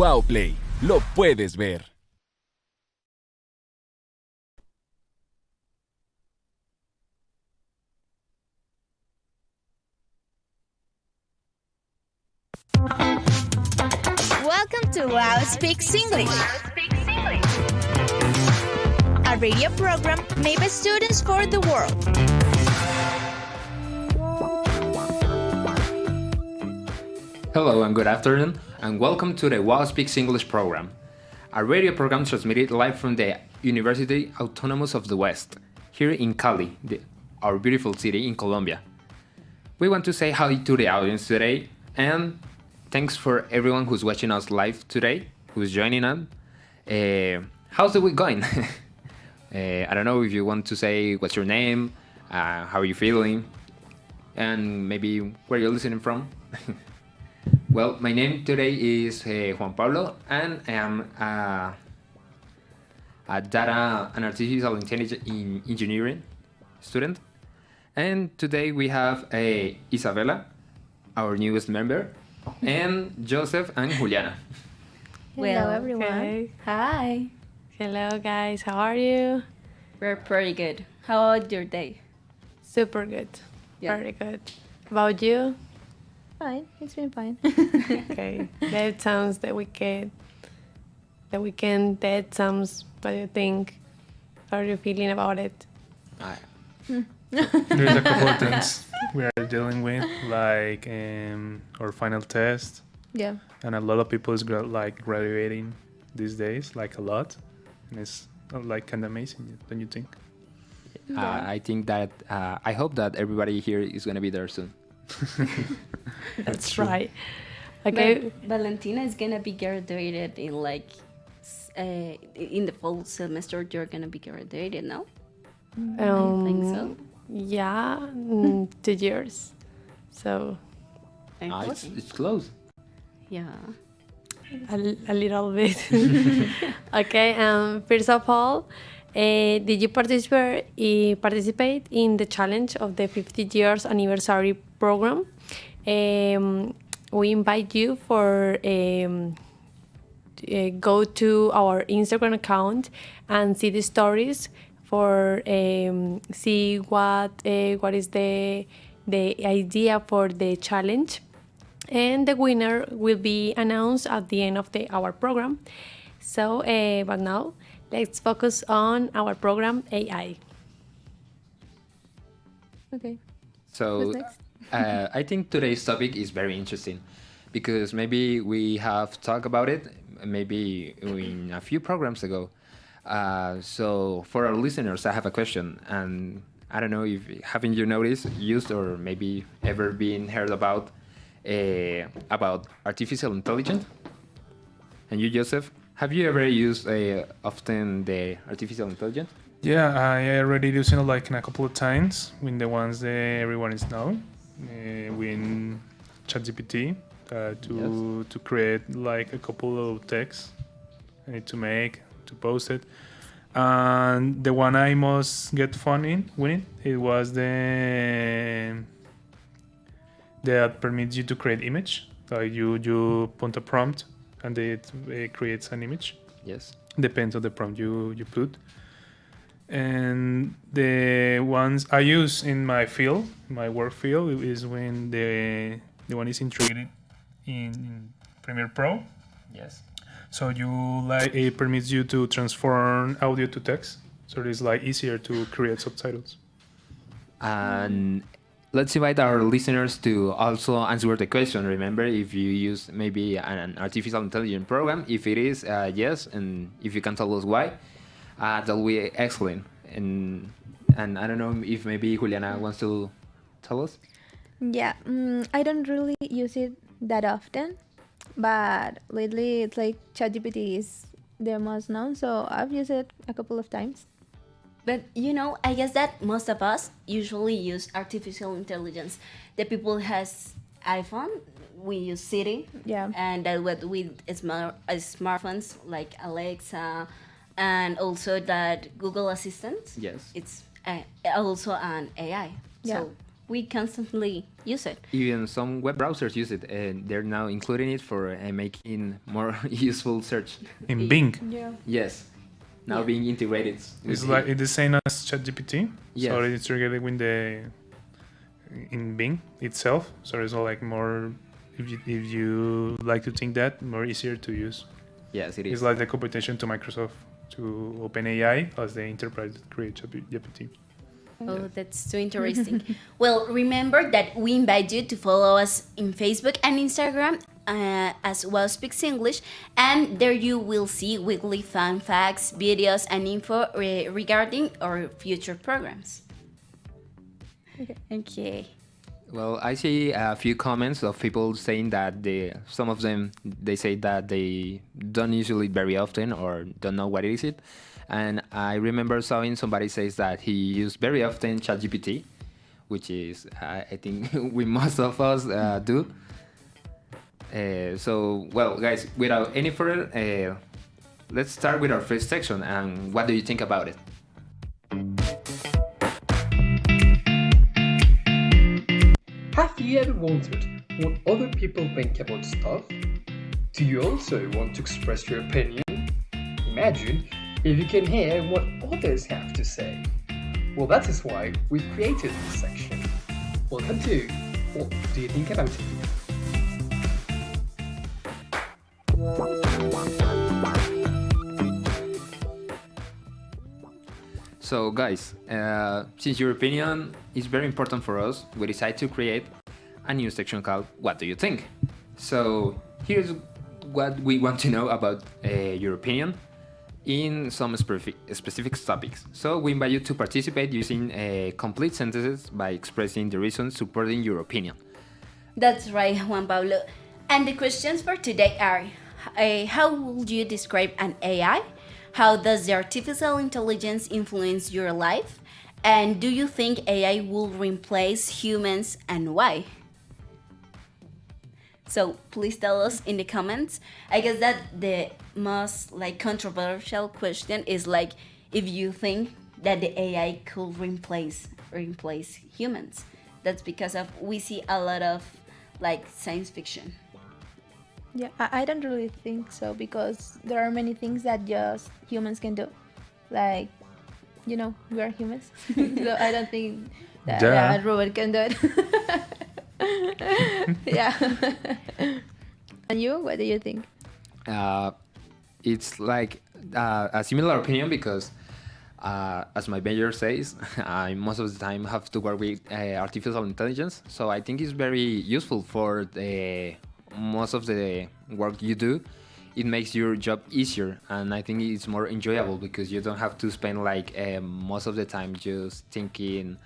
Wow Play, lo puedes ver. Welcome to Wow Speaks English, a radio program made by students for the world. Hello and good afternoon, and welcome to the Wow Speaks English program, a radio program transmitted live from the University Autonomous of the West, here in Cali, our beautiful city in Colombia. We want to say hi to the audience today, and thanks for everyone who's watching us live today, who's joining us. How's the week going? I don't know if you want to say what's your name, how are you feeling, and maybe where you're listening from. Well, my name today is Juan Pablo, and I am a data and artificial intelligence in engineering student. And today we have Isabella, our newest member, and Joseph and Juliana. Hello, everyone. Okay. Hi. Hello, guys. How are you? We're pretty good. How was your day? Super good. Yeah. Very good. About you? Fine. It's been fine. Okay. That sounds the weekend. That sounds. What do you think? How are you feeling about it? There's a couple of things we are dealing with, like our final test, Yeah. and a lot of people is graduating these days, like a lot, and it's like kind of amazing, don't you think? I think that I hope that everybody here is going to be there soon. That's right. Okay. But Valentina is gonna be graduated in in the fall semester. You're gonna be graduated now. I think so. Yeah, 2 years. So It's close. Yeah. a little bit. Okay. First of all, did you participate in the challenge of the 50 years anniversary program? We invite you for go to our Instagram account and see the stories for see what is the idea for the challenge, and the winner will be announced at the end of our program. So, but now let's focus on our program AI. Okay. So Who's next? I think today's topic is very interesting because maybe we have talked about it maybe in a few programs ago. So for our listeners, I have a question, and I don't know if haven't you noticed, used, or maybe ever been heard about artificial intelligence? And you, Joseph, have you ever used often the artificial intelligence? Yeah, I already using it like in a couple of times with the ones that everyone is now, with ChatGPT to create like a couple of texts I need to make to post it. And the one I most get fun in with it was that permits you to create image. Like you put a prompt and it creates an image. Yes. Depends on the prompt you put. And the ones I use in my field, my work field, is when the one is integrated in Premiere Pro. Yes. So it permits you to transform audio to text. So it's like easier to create subtitles. And let's invite our listeners to also answer the question. Remember, if you use maybe an artificial intelligence program, if it is yes, and if you can tell us why, that will be excellent. And I don't know if maybe Juliana wants to tell us. Yeah, I don't really use it that often, but lately it's like ChatGPT is the most known, so I've used it a couple of times. But I guess that most of us usually use artificial intelligence. The people has iPhone, we use Siri. Yeah. And that with smartphones like Alexa, and also that Google Assistant. Yes. It's also an AI. Yeah. So we constantly use it. Even some web browsers use it, and they're now including it for making more useful search. In Bing, Yeah. Yes, now Yeah. being integrated. it's like it's the same as ChatGPT. Yes. So it's integrated with in Bing itself. So it's all like more. If you like to think that, more easier to use. Yes, it is. It's like the competition to Microsoft to OpenAI as the enterprise that create GPT. Oh, that's too interesting. Well, remember that we invite you to follow us in Facebook and Instagram as Well Speaks English, and there you will see weekly fun facts, videos, and info regarding our future programs. Okay. Well, I see a few comments of people saying that some of them they say that they don't use it very often or don't know what is it. And I remember seeing somebody says that he used very often ChatGPT, which is I think we most of us do. So, well, guys, without any further, let's start with our first section. And what do you think about it? Have you ever wondered what other people think about stuff? Do you also want to express your opinion? Imagine if you can hear what others have to say. Well, that is why we've created this section. Welcome to What Do You Think About It? So, guys, since your opinion is very important for us, we decided to create a new section called What Do You Think? So, here's what we want to know about your opinion in some specific topics. So, we invite you to participate using complete sentences by expressing the reasons supporting your opinion. That's right, Juan Pablo. And the questions for today are, how would you describe an AI? How does the artificial intelligence influence your life? And do you think AI will replace humans and why? So please tell us in the comments. I guess that the most controversial question is if you think that the AI could replace humans. That's because we see a lot of science fiction. Yeah, I don't really think so because there are many things that just humans can do. Like, we are humans. So I don't think that a robot can do it. Yeah. And you, what do you think? It's like a similar opinion because, as my major says, I most of the time have to work with artificial intelligence. So I think it's very useful for most of the work you do. It makes your job easier, and I think it's more enjoyable because you don't have to spend most of the time just thinking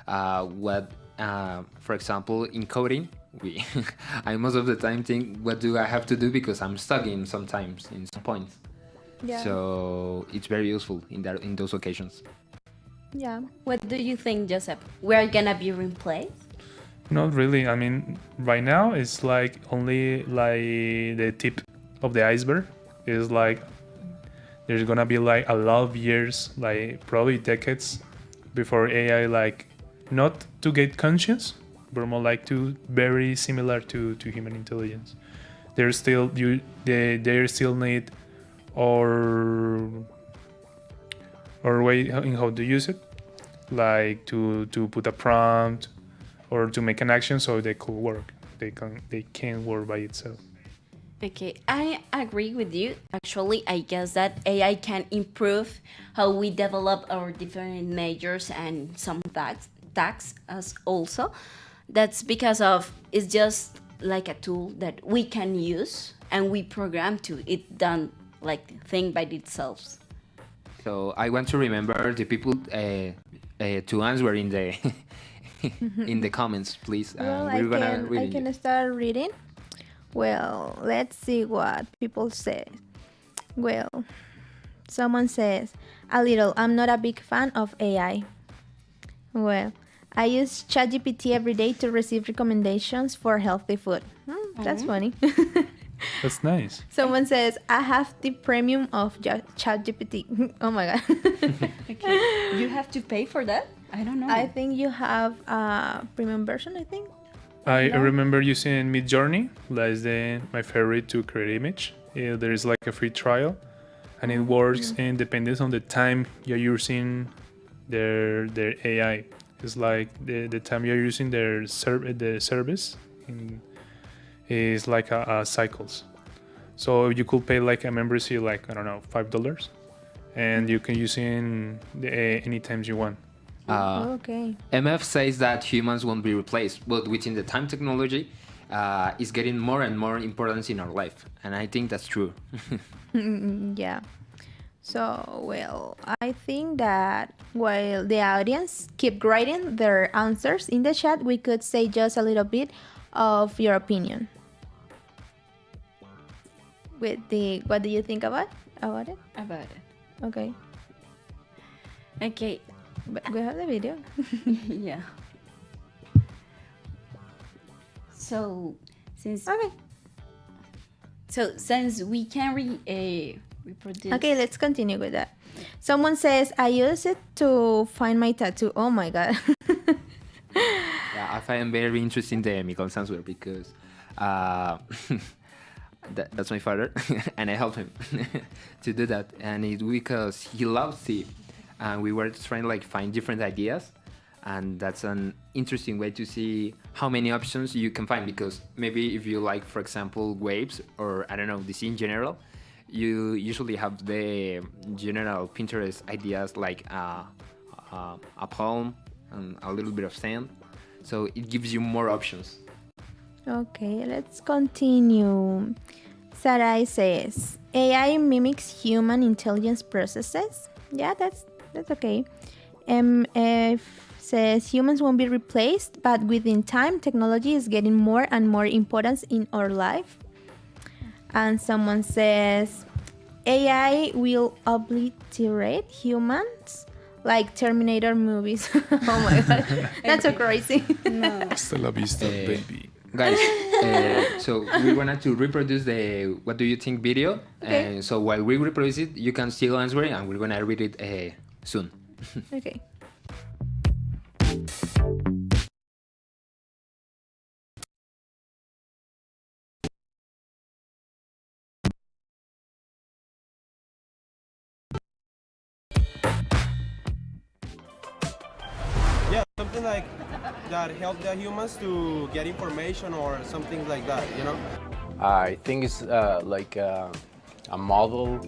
what, for example, in coding, I most of the time think what do I have to do because I'm stuck sometimes in some points. Yeah. So it's very useful in those occasions. Yeah. What do you think, Joseph? We're gonna be replaced? Not really. I mean, right now it's only the tip of the iceberg. It's there's gonna be a lot of years, probably decades, before AI not to get conscious, but more to very similar to human intelligence. They still need or way in how to use it, to put a prompt or to make an action so they could work. They can work by itself. Okay, I agree with you. Actually, I guess that AI can improve how we develop our different majors and some tasks as also. That's because it's just like a tool that we can use and we program to it done think by itself. So I want to remember the people to answer in the in the comments, please. Well, We're gonna read I it. can start reading. Well, let's see what people say. Well, someone says, a little, I'm not a big fan of AI. Well, I use ChatGPT every day to receive recommendations for healthy food. That's funny. That's nice. Someone says, I have the premium of ChatGPT. Oh my god. Okay. You have to pay for that? I don't know. I think you have a premium version, I think. I No? remember using Midjourney. That is my favorite to create image. There is like a free trial, and it works and depends on the time you're using their AI. It's like the time you're using the service is like a cycles. So you could pay like a membership, like I don't know, $5, and you can use it any times you want. Okay. MF says that humans won't be replaced, but within the time technology is getting more and more importance in our life, and I think that's true. Yeah. So, well, I think that while the audience keep writing their answers in the chat, we could say just a little bit of your opinion. What do you think about it? About it. Okay. Okay. But we have the video. Yeah. So since we can reproduce. Okay, let's continue with that. Someone says, I use it to find my tattoo. Oh my god. Yeah, I find very interesting the Miguel's answer because that's my father, and I help him to do that, and it's because he loves it, and we were trying to like find different ideas, and that's an interesting way to see how many options you can find, because maybe if you like, for example, waves or I don't know, the scene in general, you usually have the general Pinterest ideas like a palm and a little bit of sand, so it gives you more options. Okay, let's continue. Sarai says, AI mimics human intelligence processes. Yeah, that's okay. MF says, humans won't be replaced, but within time, technology is getting more and more importance in our life. And someone says, AI will obliterate humans like Terminator movies. Oh my god, that's so crazy. No. Hasta la vista, baby. Guys, so we wanted to reproduce the "What do you think?" video. Okay. So while we reproduce it, you can still answer it, and we're gonna read it soon. Okay. Yeah, something like that help the humans to get information or something like that, you know? I think it's like a model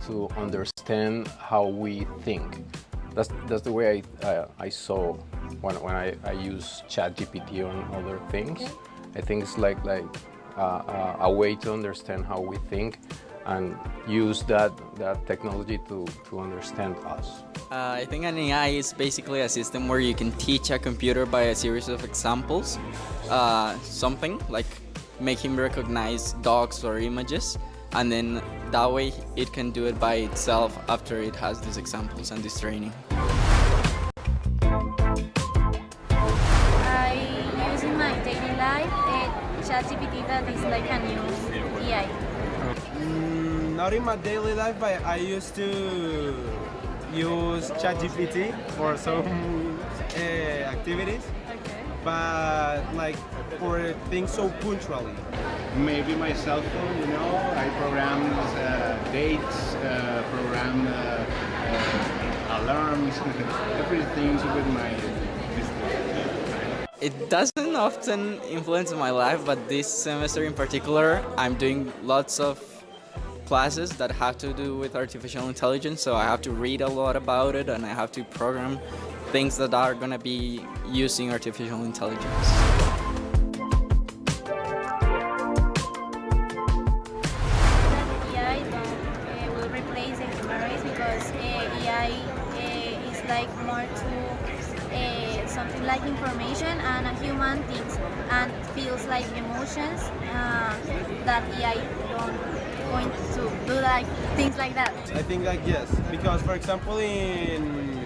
to understand how we think. That's the way I saw when I use ChatGPT on other things. Okay. I think it's like a way to understand how we think and use that technology to understand us. I think an AI is basically a system where you can teach a computer by a series of examples, something like make him recognize dogs or images, and then that way it can do it by itself after it has these examples and this training. I use in my daily life ChatGPT, that is like a new AI. Not in my daily life, but I used to use ChatGPT for some activities. Okay. But like for things so punctually. Maybe my cell phone, you know, I program dates, program alarms, everything with my It doesn't often influence my life, but this semester in particular, I'm doing lots of classes that have to do with artificial intelligence, so I have to read a lot about it and I have to program things that are going to be using artificial intelligence. AI will replace the human race because AI is like more to something like information, and a human thinks and feels like emotions that AI don't going to do like things like that. I think like yes, because for example in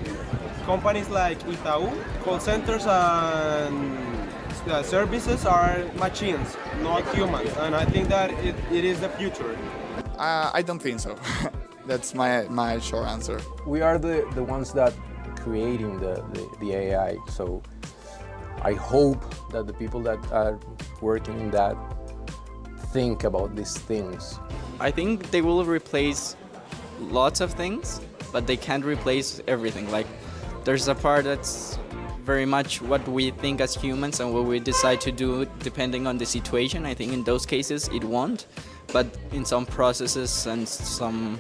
companies like Itaú, call centers and the services are machines, not humans, and I think that it is the future. I don't think so. That's my short answer. We are the ones that creating the AI, so I hope that the people that are working in that think about these things. I think they will replace lots of things, but they can't replace everything. Like, there's a part that's very much what we think as humans and what we decide to do depending on the situation. I think in those cases it won't, but in some processes and some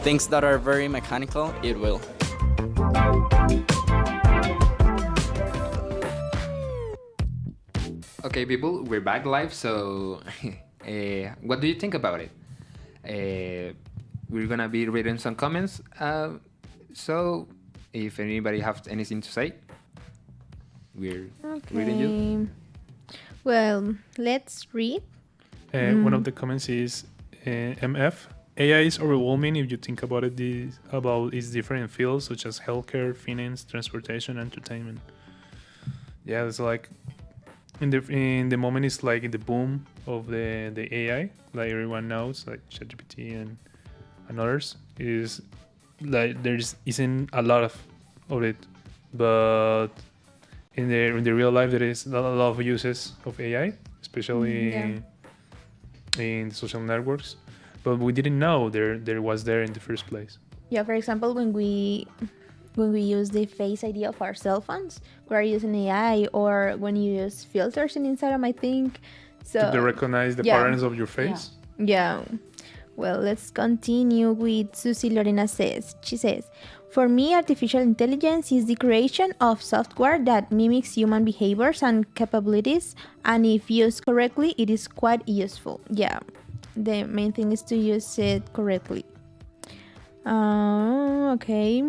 things that are very mechanical, it will. Okay, people, we're back live. So, what do you think about it? We're gonna be reading some comments. So, if anybody has anything to say, we're reading you. Well, let's read. One of the comments is MF. AI is overwhelming if you think about it. About its different fields such as healthcare, finance, transportation, entertainment. Yeah, it's like in the moment it's like in the boom of the AI, like everyone knows, like ChatGPT and others. Is like isn't a lot of it, but in the real life there is a lot of uses of AI, especially in social networks. But we didn't know there was there in the first place. Yeah, for example, when we use the Face ID of our cell phones, we're using AI, or when you use filters in Instagram, I think. So Did they recognize the patterns of your face? Yeah. Well, let's continue with Susie Lorena says. She says, for me, artificial intelligence is the creation of software that mimics human behaviors and capabilities, and if used correctly, it is quite useful. Yeah, the main thing is to use it correctly. Okay.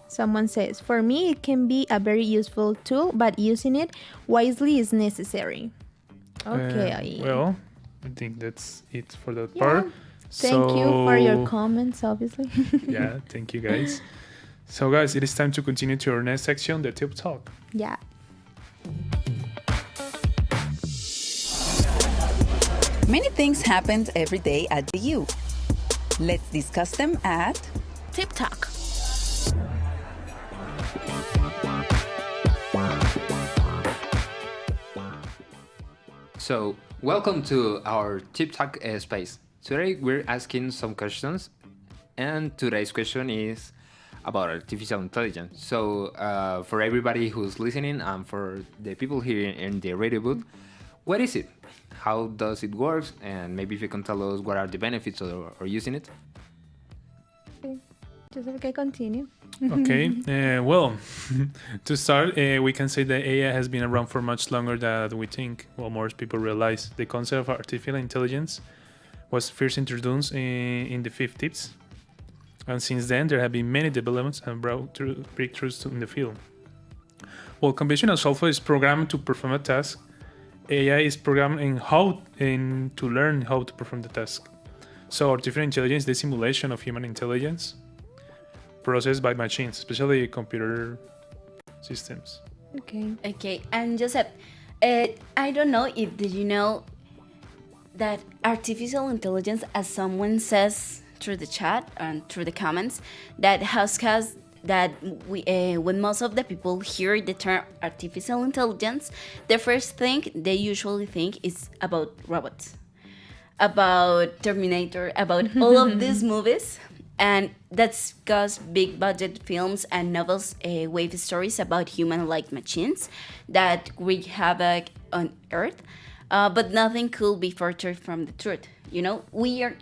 Someone says, for me, it can be a very useful tool, but using it wisely is necessary. Okay. Well, I think that's it for that part. Thank you for your comments, obviously. Yeah, thank you guys. So guys, it is time to continue to our next section, the Tip Talk. Yeah. Many things happen every day at the U. Let's discuss them at Tip Talk. So, welcome to our Tip Talk space. Today we're asking some questions, and today's question is about artificial intelligence. So, for everybody who's listening and for the people here in the radio booth, what is it? How does it work? And maybe if you can tell us what are the benefits of using it? Okay. Just okay, continue. Okay, well, to start, we can say that AI has been around for much longer than we think. Well, most people realize the concept of artificial intelligence was first introduced in the 50s, and since then there have been many developments and breakthroughs in the field. While conventional software is programmed to perform a task, AI is programmed to learn how to perform the task. So artificial intelligence is the simulation of human intelligence processed by machines, especially computer systems. Okay, and Joseph, I don't know if did you know that artificial intelligence, as someone says through the chat and through the comments, that when most of the people hear the term artificial intelligence, the first thing they usually think is about robots, about Terminator, about all of these movies. And that's because big budget films and novels wave stories about human-like machines that wreak havoc on Earth. But nothing could be further from the truth. You know, we are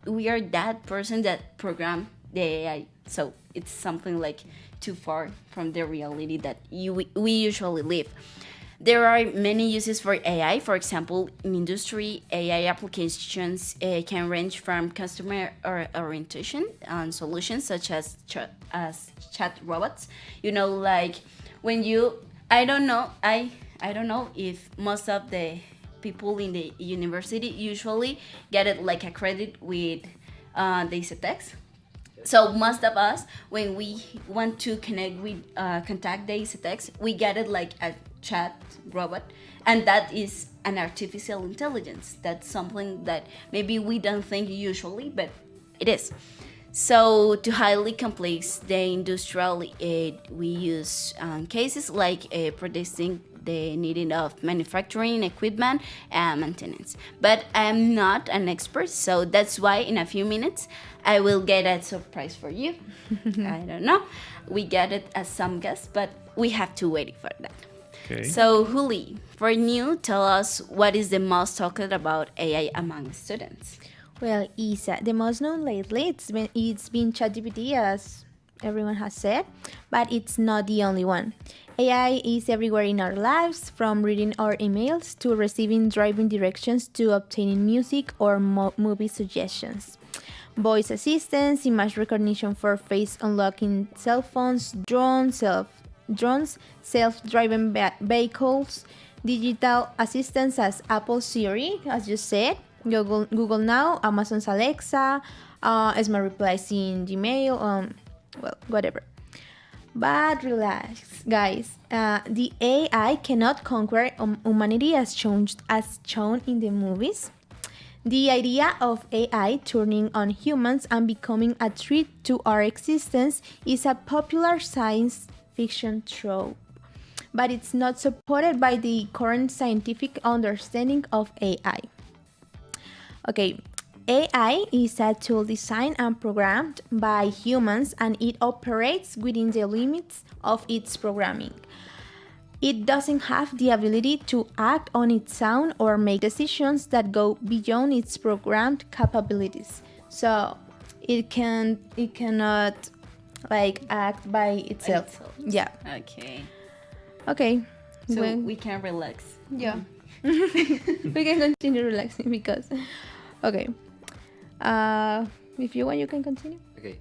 that person that programmed the AI. So it's something like too far from the reality that we usually live. There are many uses for AI. For example, in industry, AI applications can range from customer orientation and solutions such as chat robots. You know, like when I don't know if most of the people in the university usually get it like a credit with the ICETEX. So most of us, when we want to contact the ICETEX, we get it like chat robot, and that is an artificial intelligence. That's something that maybe we don't think usually, but it is. So to highly complex the industrial, we use cases like predicting the needing of manufacturing equipment and maintenance. But I'm not an expert, so that's why in a few minutes I will get a surprise for you. I don't know. We get it as some guess, but we have to wait for that. Okay. So Juli, for you, tell us what is the most talked about AI among students. Well, Isa, the most known lately, it's been ChatGPT, as everyone has said, but it's not the only one. AI is everywhere in our lives, from reading our emails to receiving driving directions to obtaining music or movie suggestions. Voice assistants, image recognition for face unlocking cell phones, drones, self-driving vehicles, digital assistants as Apple Siri, as you said, Google Now, Amazon's Alexa, smart replies in Gmail, well, whatever. But relax, guys. The AI cannot conquer humanity as shown in the movies. The idea of AI turning on humans and becoming a threat to our existence is a popular science fiction trope, but it's not supported by the current scientific understanding of AI. Okay, AI is a tool designed and programmed by humans, and it operates within the limits of its programming. It doesn't have the ability to act on its own or make decisions that go beyond its programmed capabilities. So it cannot like act by itself. Yeah. Okay. So we can relax. Yeah. We can continue relaxing because. Okay. If you want, you can continue. Okay.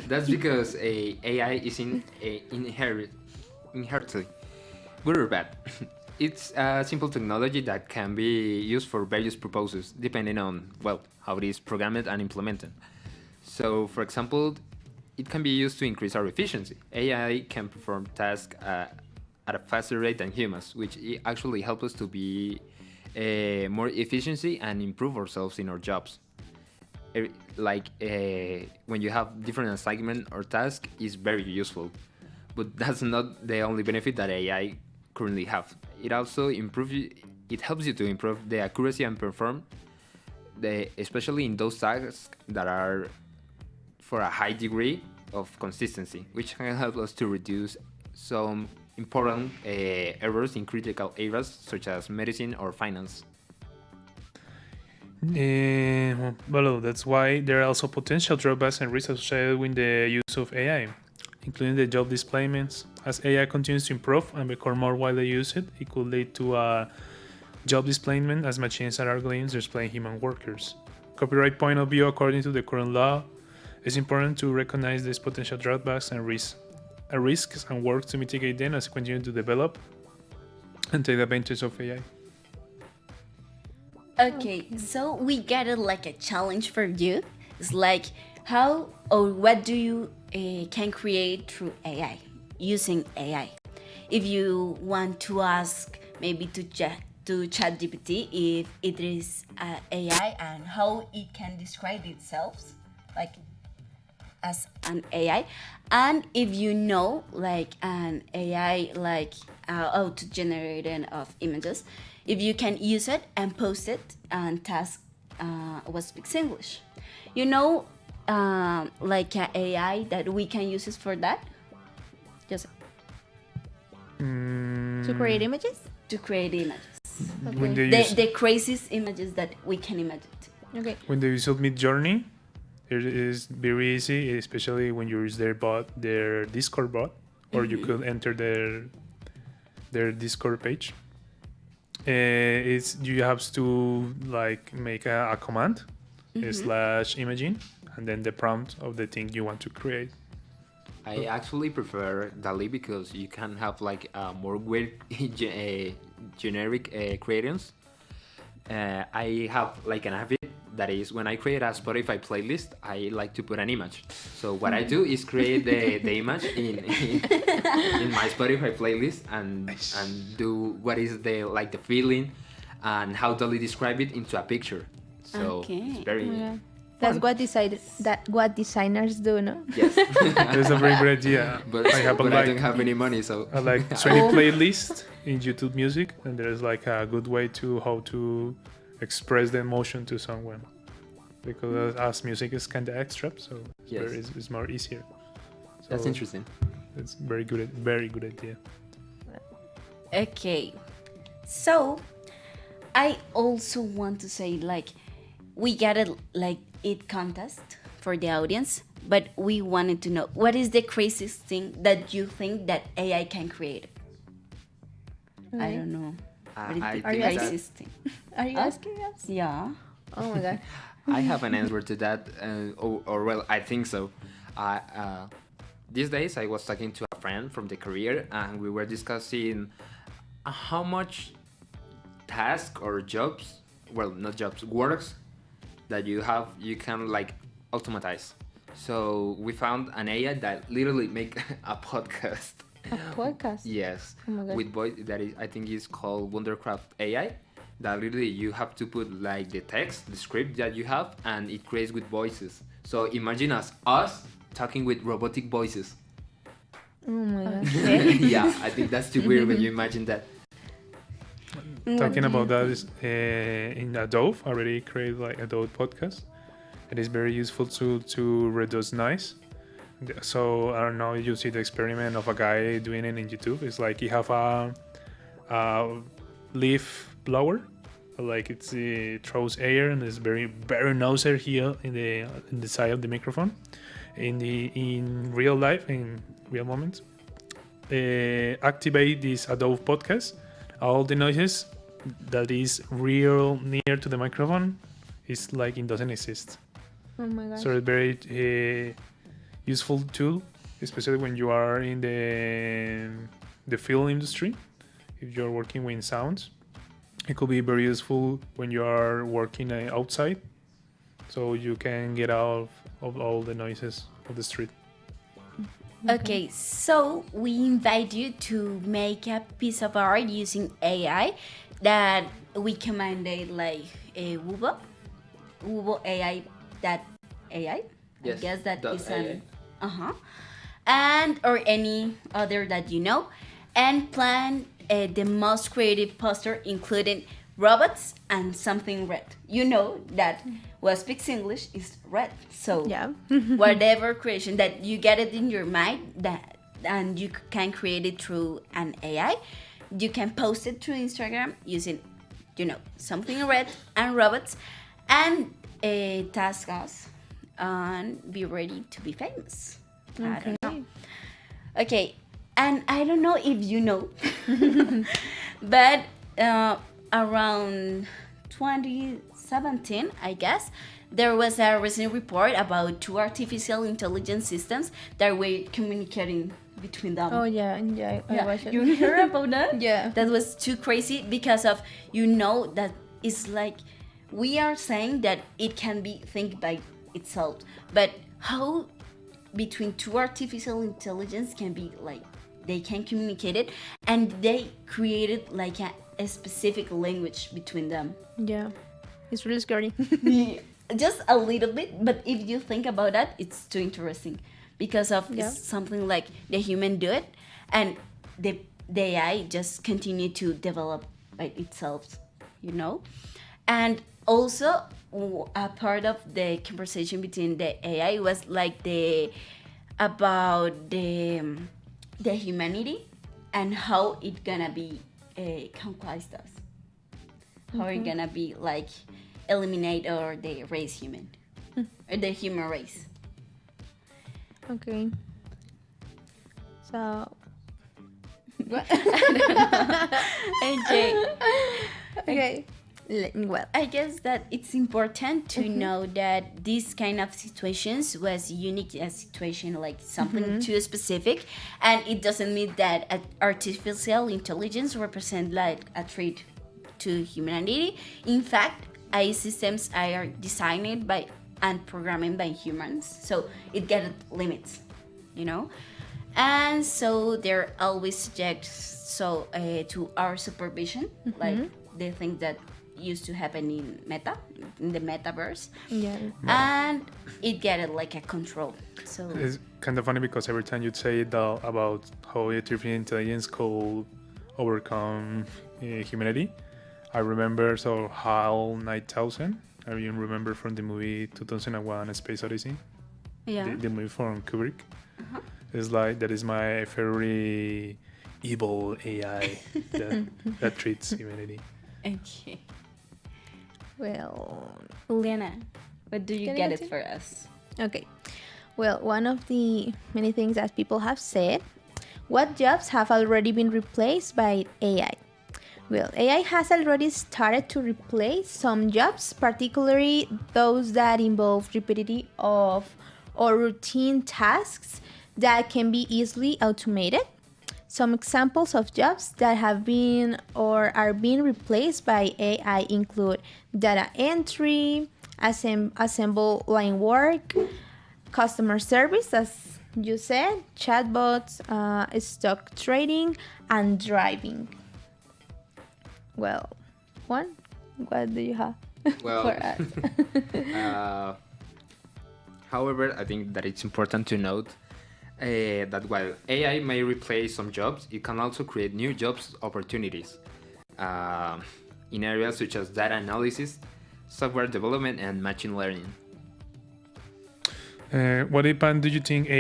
That's because AI is inherently good or bad. It's a simple technology that can be used for various purposes, depending on, well, how it is programmed and implemented. So, for example, it can be used to increase our efficiency. AI can perform tasks at a faster rate than humans, which actually helps us to be more efficiency and improve ourselves in our jobs. When you have different assignment or task, is very useful. But that's not the only benefit that AI currently have. It also it helps you to improve the accuracy and perform, especially in those tasks that are for a high degree of consistency, which can help us to reduce some important errors in critical areas such as medicine or finance. Well, that's why there are also potential drawbacks and risks associated with the use of AI, including the job displacements. As AI continues to improve and become more widely used, it could lead to a job displacement as machines are arguably displacing human workers. Copyright point of view, according to the current law, it's important to recognize these potential drawbacks and risks and work to mitigate them as we continue to develop and take advantage of AI. Okay, so we get it like a challenge for you. It's like how or what do you can create through AI, using AI. If you want to ask maybe to ChatGPT if it is AI and how it can describe itself, like as an AI, and if you know like an AI like auto generating of images, if you can use it and post it and task what speaks English, you know, like an AI that we can use it for that. Just to create images. To create images. Okay. The craziest images that we can imagine. Okay. When they submit Journey, it is very easy, especially when you use their Discord bot, or you could enter their Discord page. You have to like make a command /imagine and then the prompt of the thing you want to create. I actually prefer DALL-E because you can have like more weird generic creations. I have like an habit That is, when I create a Spotify playlist, I like to put an image. So what I do is create the image in my Spotify playlist and do what is the feeling and how do I describe it into a picture. So it's very. Yeah. That's what designers do, no? Yes. That's a very good idea. But I don't have any money, so I like 20 playlists in YouTube Music, and there's like a good way to how to express the emotion to someone, because as music is kind of abstract, so it's more easier. So that's interesting. It's very good idea. Okay, so I also want to say, like, we got it contest for the audience, but we wanted to know, what is the craziest thing that you think that AI can create? I don't know. Are you craziest thing? Are you asking us? Yeah. Oh my god. I have an answer to that, or well, I think so. These days I was talking to a friend from the career, and we were discussing how much tasks or jobs, well, not jobs, works that you can like automatize. So we found an AI that literally make a podcast. A podcast? Yes. Oh my god. With voice, that is, I think it's called Wondercraft AI. That literally you have to put like the text, the script that you have, and it creates with voices. So imagine us talking with robotic voices. Oh my god. Yeah, I think that's too weird when you imagine that. Talking about that is in Adobe already created like Adobe podcast. It is very useful to reduce noise. So I don't know, you see the experiment of a guy doing it in YouTube. It's like you have a leaf blower, like it throws air and it's very noisy here in the side of the microphone. In real life, in real moments, activate this Adobe podcast. All the noises that is real near to the microphone is like it doesn't exist. Oh my god. So it's very useful tool, especially when you are in the film industry. If you're working with sounds, it could be very useful when you are working outside, so you can get out of all the noises of the street. Okay, so we invite you to make a piece of art using AI that we commanded like a Wubo AI that AI. Yes, I guess that is an AI. And or any other that you know, and plan the most creative poster including robots and something red. You know that what speaks English is red. So yeah. Whatever creation that you get it in your mind that and you can create it through an AI, you can post it through Instagram using, something red and robots, and task us and be ready to be famous. Okay. I don't know. Okay, and I don't know if you know, but around 2017, I guess, there was a recent report about 2 artificial intelligence systems that were communicating between them. Oh yeah, I watched it. You heard about that? Yeah. That was too crazy because of, that it's like we are saying that it can be think by itself, but how between 2 artificial intelligence can be like they can communicate it, and they created like a specific language between them. Yeah, it's really scary. Just a little bit, but if you think about that, it's too interesting because of it's something like the human do it, and the AI just continue to develop by itself, and also a part of the conversation between the AI was like about the humanity and how it gonna be conquest us, how it gonna be like eliminate or the race human or the human race. Okay. So. Okay. Well, I guess that it's important to know that this kind of situations was unique a situation, like something too specific, and it doesn't mean that artificial intelligence represent like a threat to humanity. In fact, AI systems are designed by and programmed by humans, so it gets limits, you know, and so they're always subject to our supervision, like the things that used to happen in the metaverse, and it get like a control. So it's kind of funny because every time you say that about how artificial intelligence could overcome humanity, I remember HAL 9000. I even remember from the movie 2001: A Space Odyssey. Yeah. The movie from Kubrick. It's like that is my favorite evil AI that treats humanity. Okay. Well, Juliana, what do you Can I get it continue? for us? Okay. Well, one of the many things that people have said, what jobs have already been replaced by AI? Well, AI has already started to replace some jobs, particularly those that involve repetitive or routine tasks that can be easily automated. Some examples of jobs that have been or are being replaced by AI include data entry, assemble line work, customer service, as you said, chatbots, stock trading, and driving. Well, Juan, what do you have Well, for us? However, I think that it's important to note that while AI may replace some jobs, it can also create new jobs opportunities in areas such as data analysis, software development, and machine learning. What impact do you think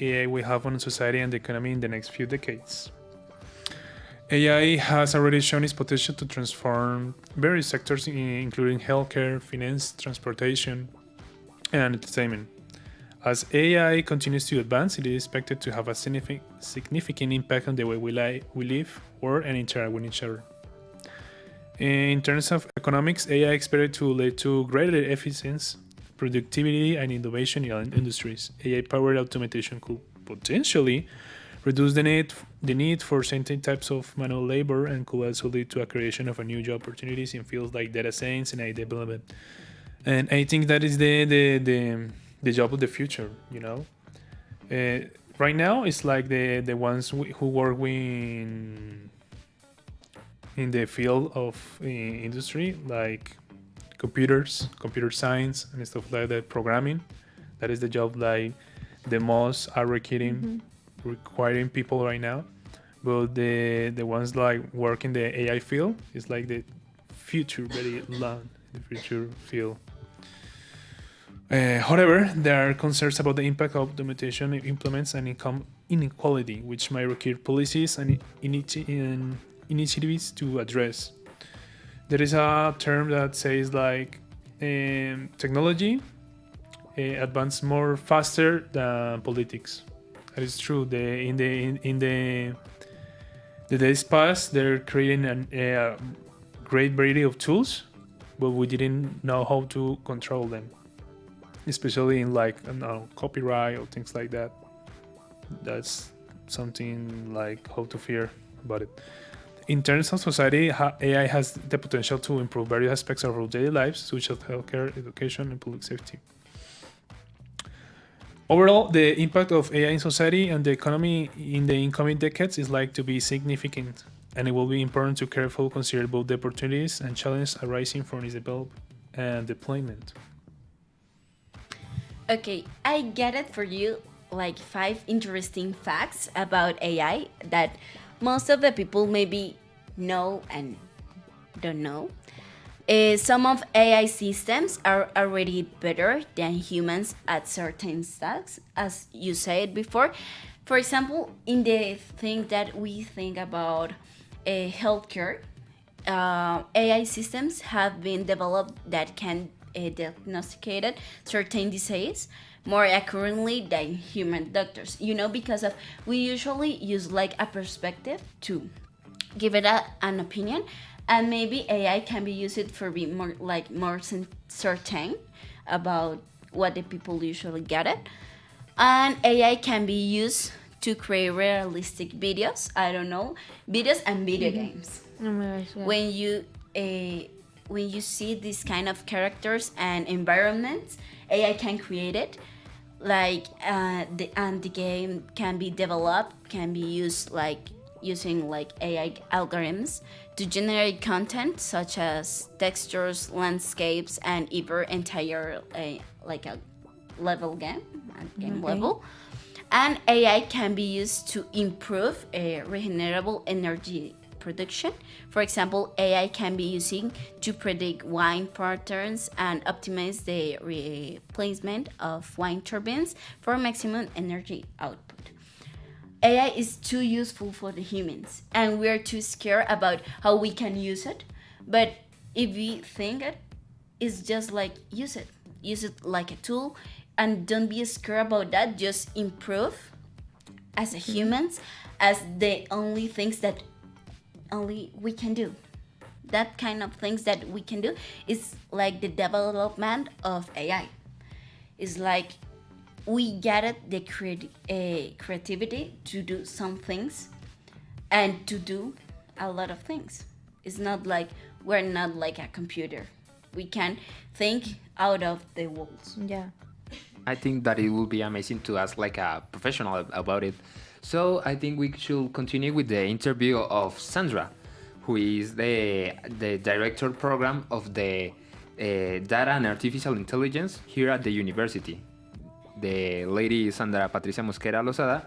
AI will have on society and the economy in the next few decades? AI has already shown its potential to transform various sectors, including healthcare, finance, transportation, and entertainment. As AI continues to advance, it is expected to have a significant impact on the way we live, work, and interact with each other. In terms of economics, AI is expected to lead to greater efficiency, productivity, and innovation in industries. AI-powered automation could potentially reduce the need for certain types of manual labor and could also lead to a creation of a new job opportunities in fields like data science and AI development. And I think that is the job of the future, you know. Right now, it's like the ones who work in the field of industry, like computer science and stuff like that, programming. That is the job like the most are requiring people right now. But the ones like work in the AI field is like the future, very long, the future field. However, there are concerns about the impact of automation implements and income inequality, which might require policies and initiatives to address. There is a term that says like technology advance more faster than politics. That is true. In the days past, they're creating a great variety of tools, but we didn't know how to control them, especially in like copyright or things like that. That's something like how to fear about it. In terms of society, AI has the potential to improve various aspects of our daily lives, such as healthcare, education, and public safety. Overall, the impact of AI in society and the economy in the incoming decades is like to be significant, and it will be important to carefully consider both the opportunities and challenges arising from its development and deployment. Okay, I get it for you, like 5 interesting facts about AI that most of the people maybe know and don't know. Some of AI systems are already better than humans at certain tasks, as you said before. For example, in the thing that we think about healthcare, AI systems have been developed that can diagnosticate certain disease more accurately than human doctors, you know, because of we usually use like a perspective to give it an opinion, and maybe AI can be used for being more certain about what the people usually get it. And AI can be used to create realistic videos, I don't know, videos and video games. Oh my gosh, yeah. When you when you see these kind of characters and environments, AI can create it. Like the game can be developed, can be used like using like AI algorithms to generate content such as textures, landscapes, and even entire like a level game, level. And AI can be used to improve regenerable energy production. For example, AI can be using to predict wind patterns and optimize the replacement of wind turbines for maximum energy output. AI is too useful for the humans, and we are too scared about how we can use it. But if we think it's just like use it like a tool, and don't be scared about that. Just improve as a humans, as the only things that only we can do. That kind of things that we can do is like the development of AI. It's like we get it, the creativity to do some things and to do a lot of things. It's not like we're not like a computer. We can think out of the walls. Yeah. I think that it will be amazing to ask like a professional about it. So I think we should continue with the interview of Sandra, who is the director program of the Data and Artificial Intelligence here at the university. The lady Sandra Patricia Mosquera Lozada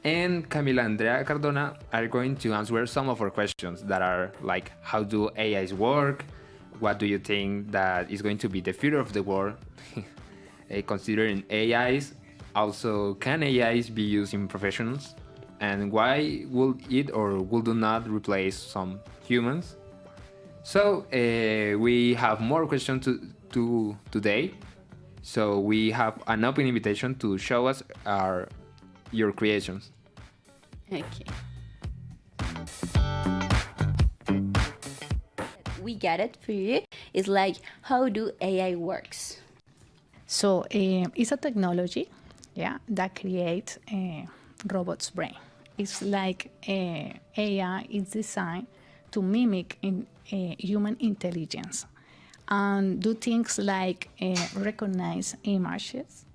and Camila Andrea Cardona are going to answer some of our questions that are like, how do AIs work? What do you think that is going to be the future of the world? Considering AIs, also, can AIs be used in professions? And why will it or will not replace some humans? So we have more questions to today. So we have an open invitation to show us your creations. Okay. We get it for you. It's like, how do AI works? So it's a technology, that creates a robot's brain. It's like AI is designed to mimic human intelligence and do things like recognize images.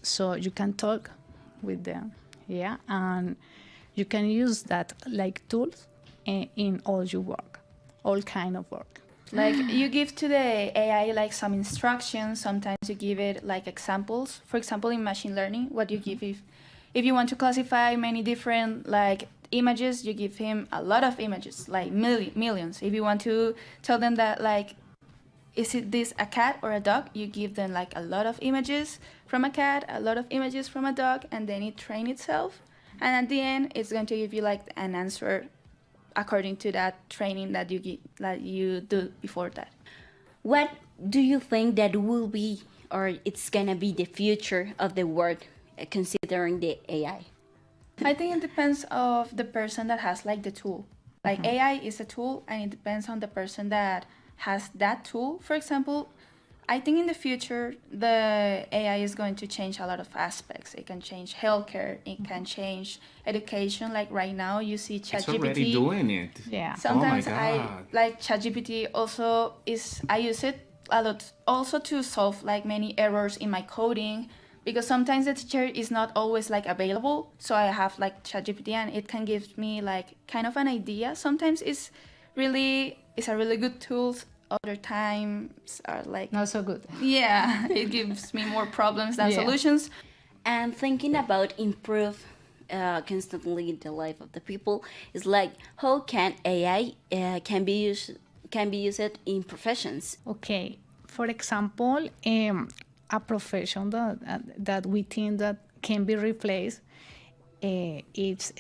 So you can talk with them. And you can use that like tools in all your work, all kind of work. Like you give to the AI like some instructions, sometimes you give it like examples. For example, in machine learning, what you give if you want to classify many different like images, you give him a lot of images, like millions. If you want to tell them that like, is it this a cat or a dog, you give them like a lot of images from a cat, a lot of images from a dog, and then it trains itself. And at the end, it's going to give you like an answer according to that training that you do before that. What do you think that will be, or it's gonna be the future of the world, considering the AI? I think it depends of the person that has like the tool. Like AI is a tool, and it depends on the person that has that tool. For example, I think in the future, the AI is going to change a lot of aspects. It can change healthcare. It can change education. Like right now, you see ChatGPT. It's already doing it. Yeah. Sometimes I like ChatGPT. Also, I use it a lot also to solve like many errors in my coding, because sometimes the teacher is not always like available. So I have like ChatGPT, and it can give me like kind of an idea. Sometimes it's a really good tool. Other times are like not so good. Yeah, it gives me more problems than solutions. And thinking about improve constantly the life of the people is like, how can AI can be used in professions? Okay, for example, a profession that we think that can be replaced, it's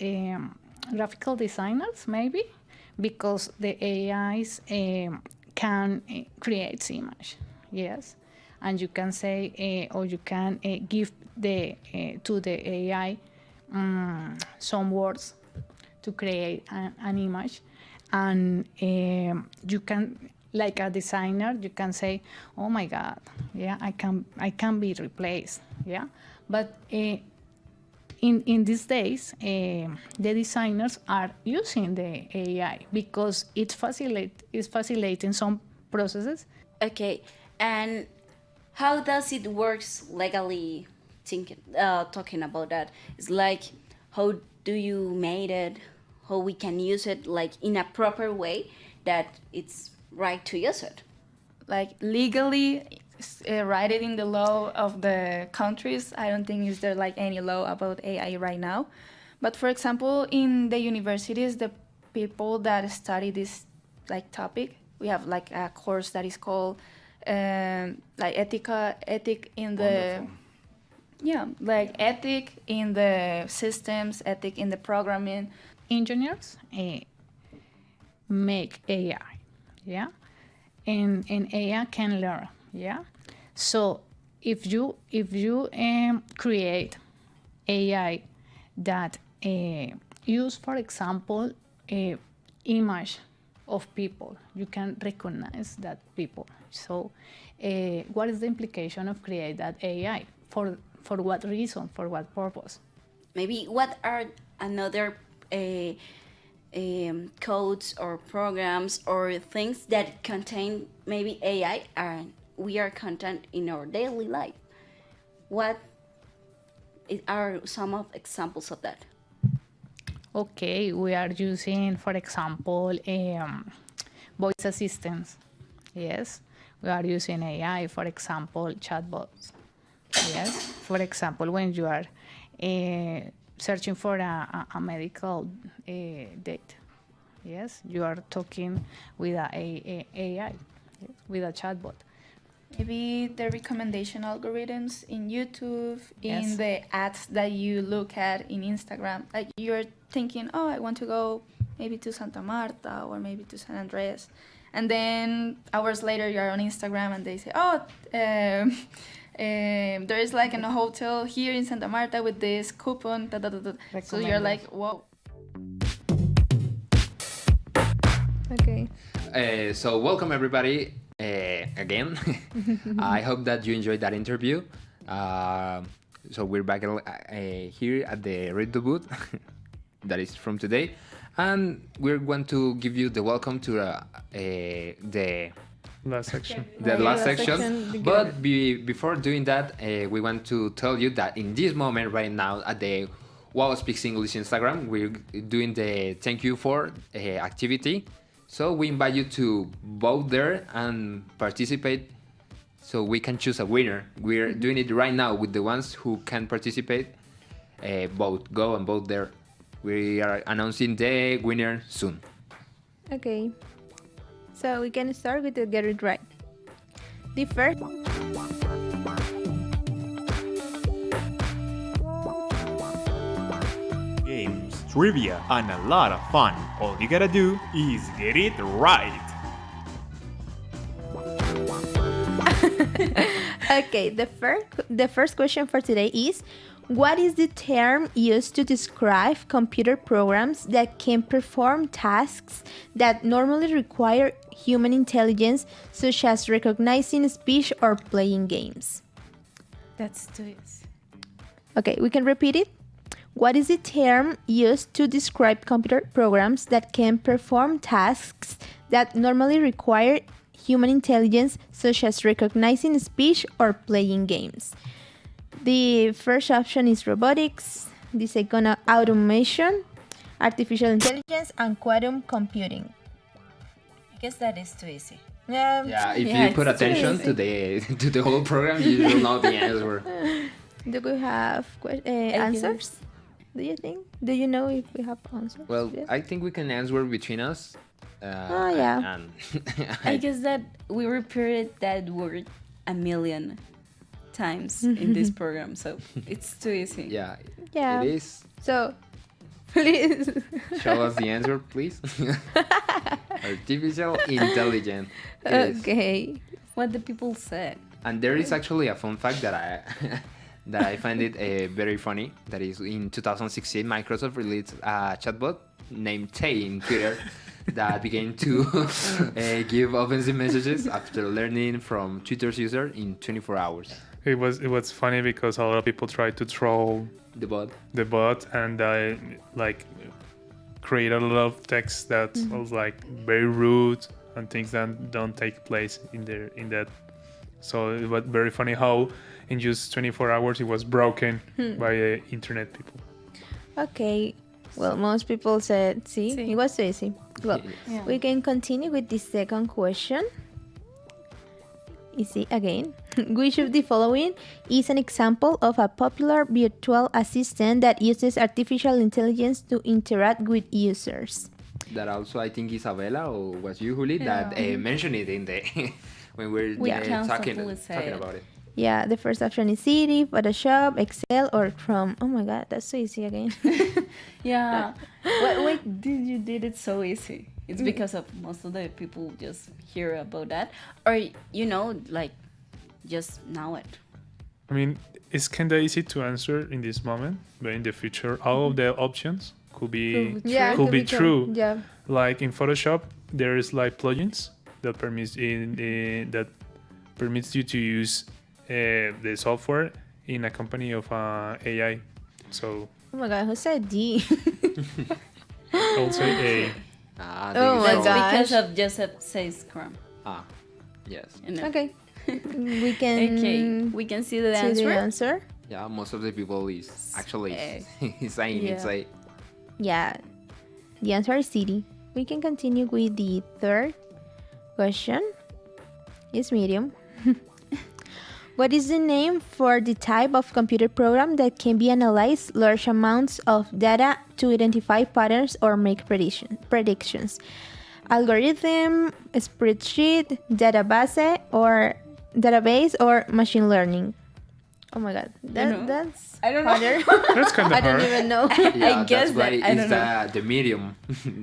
graphical designers maybe, because the AIs can create image, yes, and you can say or you can give to the AI some words to create an image, and you can, like a designer, you can say, oh my God, I can be replaced, but in in these days, the designers are using the AI because it's facilitating some processes. Okay, and how does it works legally? Talking about that, it's like how do you made it? How we can use it like in a proper way that it's right to use it? Like legally, write it in the law of the countries. I don't think is there like any law about AI right now. But for example, in the universities, the people that study this like topic, we have like a course that is called like ethic in the like ethic in the systems, ethic in the programming. Engineers make AI, yeah, and AI can learn, yeah. So if you create AI that use, for example, a image of people, you can recognize that people. So what is the implication of create that AI? For what reason? For what purpose? Maybe what are another codes or programs or things that contain maybe AI and we are content in our daily life? What are some of examples of that? Okay, we are using, for example, voice assistants. Yes, we are using AI, for example, chatbots. Yes, for example, when you are searching for a medical date. Yes, you are talking with a AI, yes, with a chatbot. Maybe the recommendation algorithms in YouTube, Yes. in the ads that you look at in Instagram. Like you're thinking, oh, I want to go maybe to Santa Marta or maybe to San Andreas. And then hours later, you're on Instagram and they say, oh, there is like a hotel here in Santa Marta with this coupon. Da, da, da, da. So you're like, whoa. Okay. So welcome everybody again. I hope that you enjoyed that interview. So we're back here at the radio booth that is from today, and we're going to give you the welcome to the last section. The last section. But before doing that, we want to tell you that in this moment right now at the Wow Speaks English Instagram, we're doing the thank you for activity. So we invite you to vote there and participate so we can choose a winner. We're doing it right now with the ones who can participate. Vote. Go and vote there. We are announcing the winner soon. Okay. So we can start with the get it right. The first games, trivia, and a lot of fun. All you gotta do is get it right. Okay, the first question for today is, what is the term used to describe computer programs that can perform tasks that normally require human intelligence, such as recognizing speech or playing games? That's too easy. Okay, we can repeat it. What is the term used to describe computer programs that can perform tasks that normally require human intelligence, such as recognizing speech or playing games? The first option is robotics, the second automation, artificial intelligence, and quantum computing. I guess that is too easy. Yeah, if you put attention to the whole program, you will know the answer. Do we have answers? Do you think? Do you know if we have answers? Well, Yes. I think we can answer between us. Yeah. And I guess that we repeated that word a million times in this program, so it's too easy. Yeah, Yeah. it is. So, please. Show us the answer, please. Artificial intelligence. It is. Okay. What the people said. And there is actually a fun fact that I find it very funny. That is, in 2016, Microsoft released a chatbot named Tay in Twitter that began to give offensive messages after learning from Twitter's user in 24 hours. It was funny because a lot of people tried to troll The bot. and like create a lot of text that Mm-hmm. was like very rude and things that don't take place in that. So it was very funny how in just 24 hours it was broken by internet people. Okay. Well, most people said, see, it was so easy. Well, Yeah. we can continue with the second question. Easy again. Which of the following is an example of a popular virtual assistant that uses artificial intelligence to interact with users? That also I think Isabella or was you, Juli, that mentioned it in the when we were talking about it. Yeah, the first option is Siri, Photoshop, Excel, or Chrome. Oh my god, that's so easy again. Yeah. Why did you did it so easy? It's because of most of the people just hear about that, or like just know it. I mean, it's kind of easy to answer in this moment, but in the future, all of the options could be Could be true. Yeah. Like in Photoshop, there is like plugins that permits you to use the software in a company of AI. So Oh my god, who said D? I'll say A. Oh my That's gosh. because of Joseph says Chrome. Yes. Okay. We can We can see the see answer. the answer. Yeah, most of the people is actually saying Yeah. it's a Yeah. The answer is Siri. We can continue with the third question. It's medium. What is the name for the type of computer program that can be analyze large amounts of data to identify patterns or make predictions? Algorithm, spreadsheet, database, or machine learning? Oh my god, that's I don't know. harder. That's kind of I don't hard. even know. yeah, guess that's why that- I it's don't know. the medium,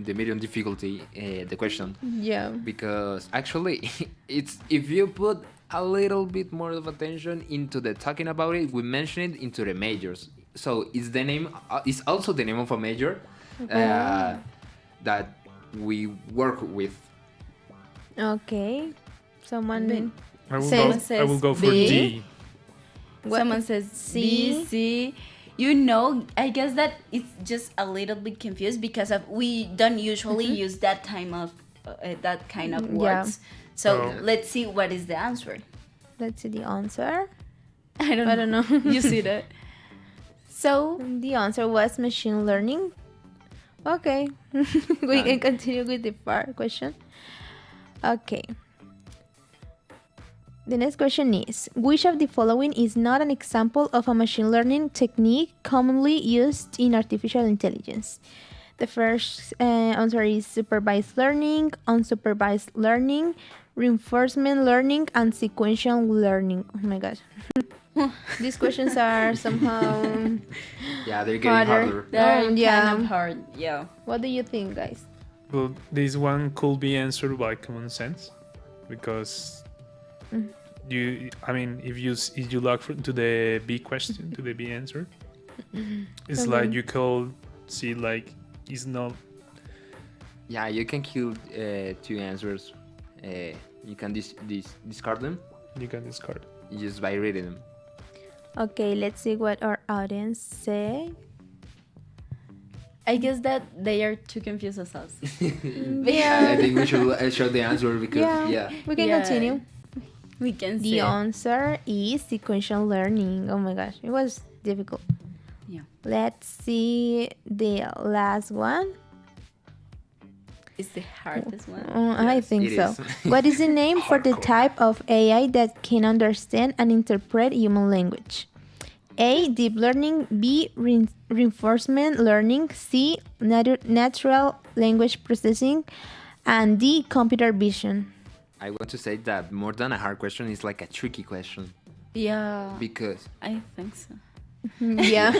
the medium difficulty, the question. Yeah. Because actually, it's if you put a little bit more of attention into the talking about it, we mention it into the majors. So it's the name. It's also the name of a major that we work with. Okay. Someone I says will go for B. D. Someone says C. C. I guess that it's just a little bit confused because of we don't usually use that kind of words. So let's see what is the answer. Let's see the answer. I don't know. You see that? So the answer was machine learning. Okay. We can continue with the part question. Okay. The next question is, which of the following is not an example of a machine learning technique commonly used in artificial intelligence? The first answer is supervised learning, unsupervised learning, reinforcement learning, and sequential learning. Oh my god. These questions are somehow Yeah, they're getting harder. They're yeah. kind of hard. Yeah. What do you think, guys? Well, this one could be answered by common sense, because if you look to the B question, to the B answer, it's like you could see like it's not. Yeah, you can kill two answers. You can discard them. You can discard just by reading them. Okay, let's see what our audience say. I guess that they are too confused as us. I think we should show the answer because We can continue. We can see. The answer is sequential learning. Oh my gosh, it was difficult. Yeah. Let's see the last one. It's the hardest one. I think it so. is. What is the name for the type of AI that can understand and interpret human language? A. Deep learning. B. Reinforcement learning. C. Natural language processing. And D. Computer vision. I want to say that more than a hard question, it's like a tricky question. Yeah. Because I think so. Yeah.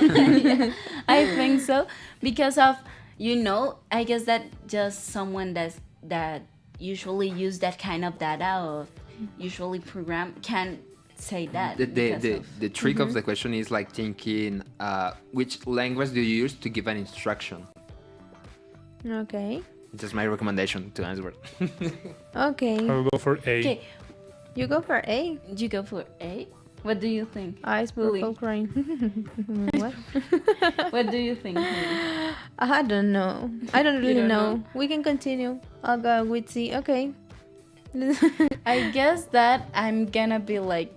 I think so because of I guess that just someone that usually use that kind of data or usually program can say that. The trick of the question is like thinking which language do you use to give an instruction. Okay. Just my recommendation to answer. Okay. I will go for A. Okay. You go for A. You go for A. What do you think? Eyes Lily? purple crying. What? What do you think? Lily? I don't know. I don't really don't know. know? We can continue. I'll go with C. Okay. I guess that I'm gonna be like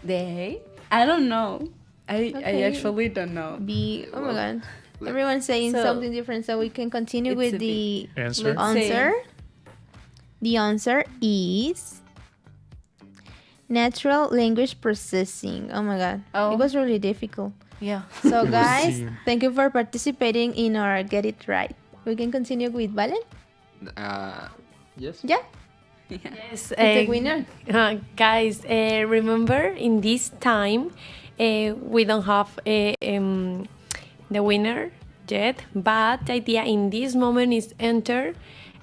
they. I don't know. I Okay. actually don't know. B. Oh my god. Everyone's saying So, something different, so we can continue it's with a the Answer. Let's say- answer. The answer is natural language processing. Oh my god. Oh. It was really difficult. Yeah. So It was guys, C. thank you for participating in our Get It Right. We can continue with Valen. Yes. Yeah. Yes, It's a winner. guys, remember in this time we don't have the winner yet, but the idea in this moment is enter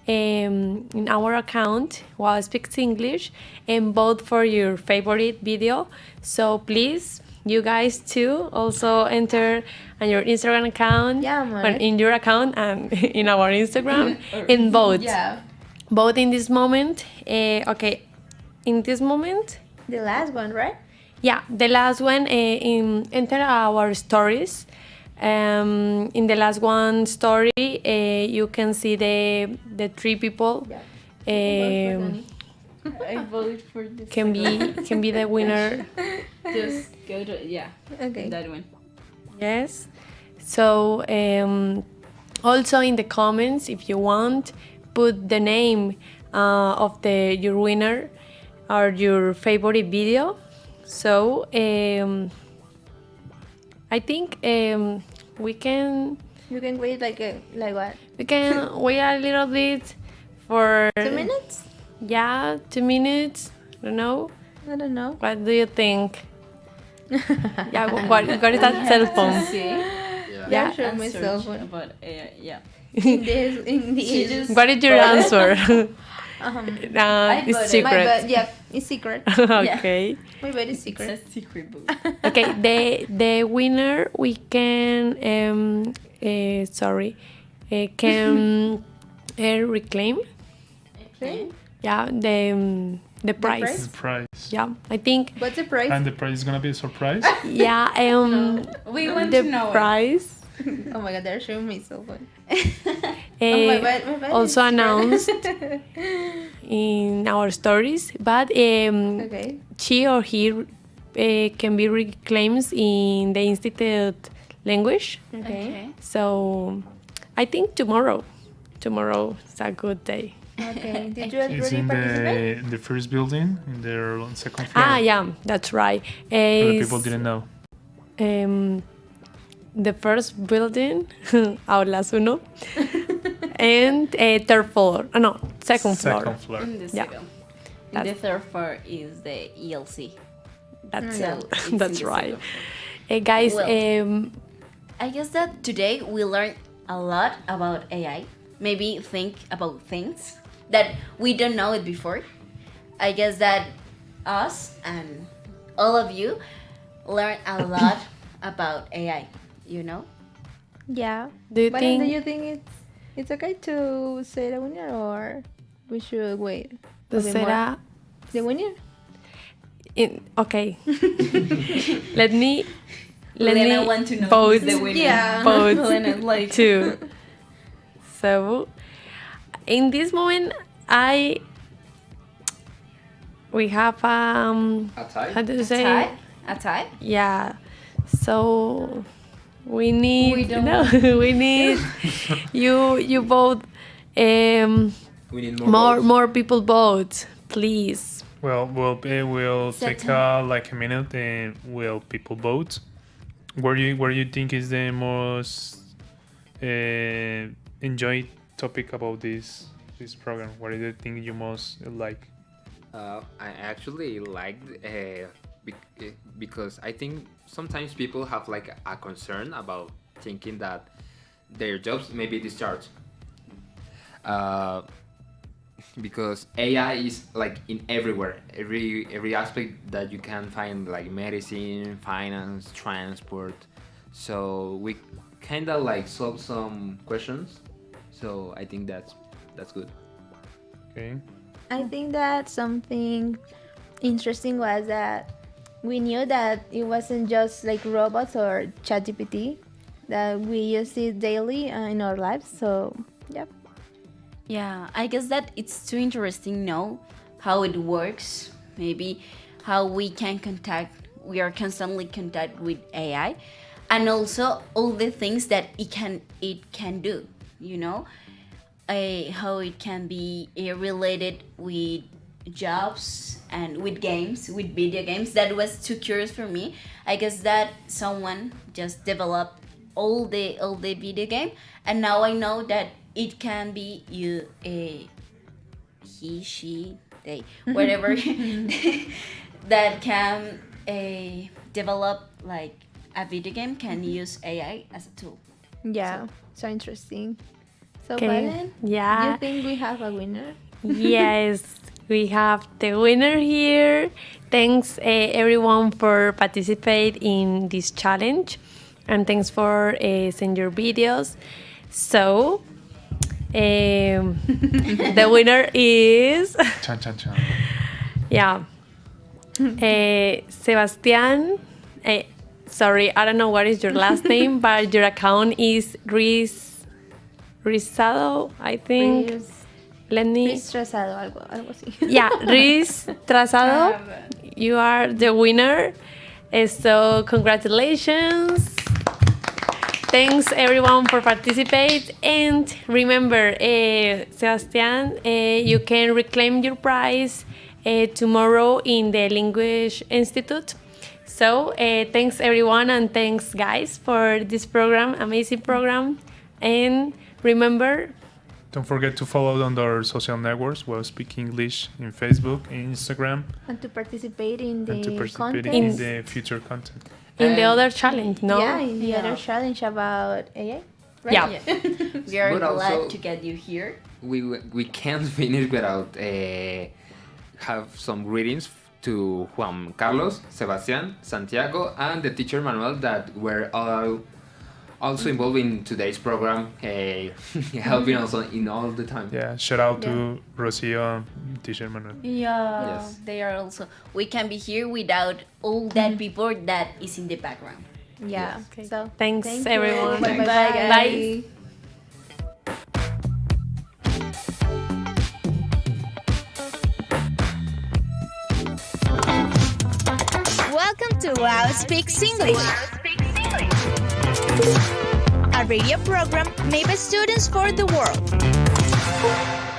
in our account while speaks English and vote for your favorite video. So please, you guys too, also enter on your Instagram account, Yeah, man. in your account and in our Instagram and vote. Yeah. Vote in this moment. Okay, in this moment, The last one, right? yeah, the last one enter our stories. In the last one story, you can see the three people. I vote for this. Can be the winner. Just go to Okay. that one. Yes. So also in the comments, if you want, put the name of your winner or your favorite video. So I think we can You can wait like what? wait a little bit for 2 minutes? Yeah, 2 minutes. I don't know. I don't know. What do you think? Yeah, what is that cell phone? Yeah, sure, my cell phone. But yeah. In the What is your answer? It's My secret. bad, yeah, it's secret. Okay. My bad is secret. It's a secret book. Okay. The winner we can can reclaim. Okay. Yeah. The prize. prize? The prize. Yeah. I think. What's the price? And the prize is gonna be a surprise. Yeah. We want the to know it. prize. Oh my god, they're showing my cell phone. my bad. Also It's secret. announced in our stories, but Okay. she or he can be reclaimed in the institute language. Okay. So I think tomorrow is a good day. Okay. Did you It's already in participate? the first building, in their second floor. Yeah, that's right. For the people It's, didn't know. the first building, Aulas 1, and third floor. No, second floor. Second floor. In the Yeah. second. And the third floor is the ELC. That's So it's in that's the right. second Guys, Well, I guess that today we learned a lot about AI. Maybe think about things that we don't know it before. I guess that us and all of you learned a lot about AI, you know? Yeah. Do you But think- do you think it's okay to say the winner or we should wait? a bit more? será The winner? okay. let me Lena want to know vote. who's the winner. Yeah. Vote Lena's like- too. So in this moment, we have A tie? how do you say? Tie? A tie? Yeah. So we need We don't we need you vote. We need more votes. More people vote, please. Well, we'll Set take like a minute and will people vote. Where you think is the most enjoyed topic about this program? What do you think you most like? I actually liked because I think sometimes people have like a concern about thinking that their jobs may be discharged. Because AI is like in everywhere, every aspect that you can find, like medicine, finance, transport. So we kind of like solve some questions. So I think that's good. Okay. I think that something interesting was that we knew that it wasn't just like robots or ChatGPT, that we use it daily in our lives. So, yep. Yeah, I guess that it's too interesting to know how it works, maybe how we are constantly contact with AI, and also all the things that it can do, how it can be related with jobs and with games, with video games. That was too curious for me. I guess that someone just developed all the video game, and now I know that it can be he, she, they, whatever that can develop like a video game can use AI as a tool. Yeah, so interesting. So, Okay, Valen, yeah. do you think we have a winner? Yes, we have the winner here. Thanks everyone for participate in this challenge, and thanks for send your videos. So the winner is Chan, chan, chan. yeah, Sebastian. Sorry, I don't know what is your last name, but your account is Rizado, I think. Let me. Riz Trazado, algo así. Yeah, Riz Trazado, you are the winner. So congratulations. Thanks everyone for participate, and remember, Sebastian, you can reclaim your prize tomorrow in the Language Institute. So thanks everyone, and thanks guys for this program, amazing program. And remember, Don't forget to follow on our social networks, Well Speak English in Facebook and Instagram. And to participate in the And to participate content. in the future content. in the other challenge, no? Yeah, in the other challenge about AI. Right? Yeah. We are But glad also- to get you here. We can't finish without have some greetings to Juan, Carlos, Sebastián, Santiago, and the teacher Manuel that were all also involved in today's program, helping us in all the time. Yeah, shout out to Rocio and teacher Manuel. Yeah, Yes. they are also. We can be here without all that people that is in the background. Yeah. So Thanks thank you. everyone. Bye Bye, guys. Welcome to Wow Speaks English, a radio program made by students for the world.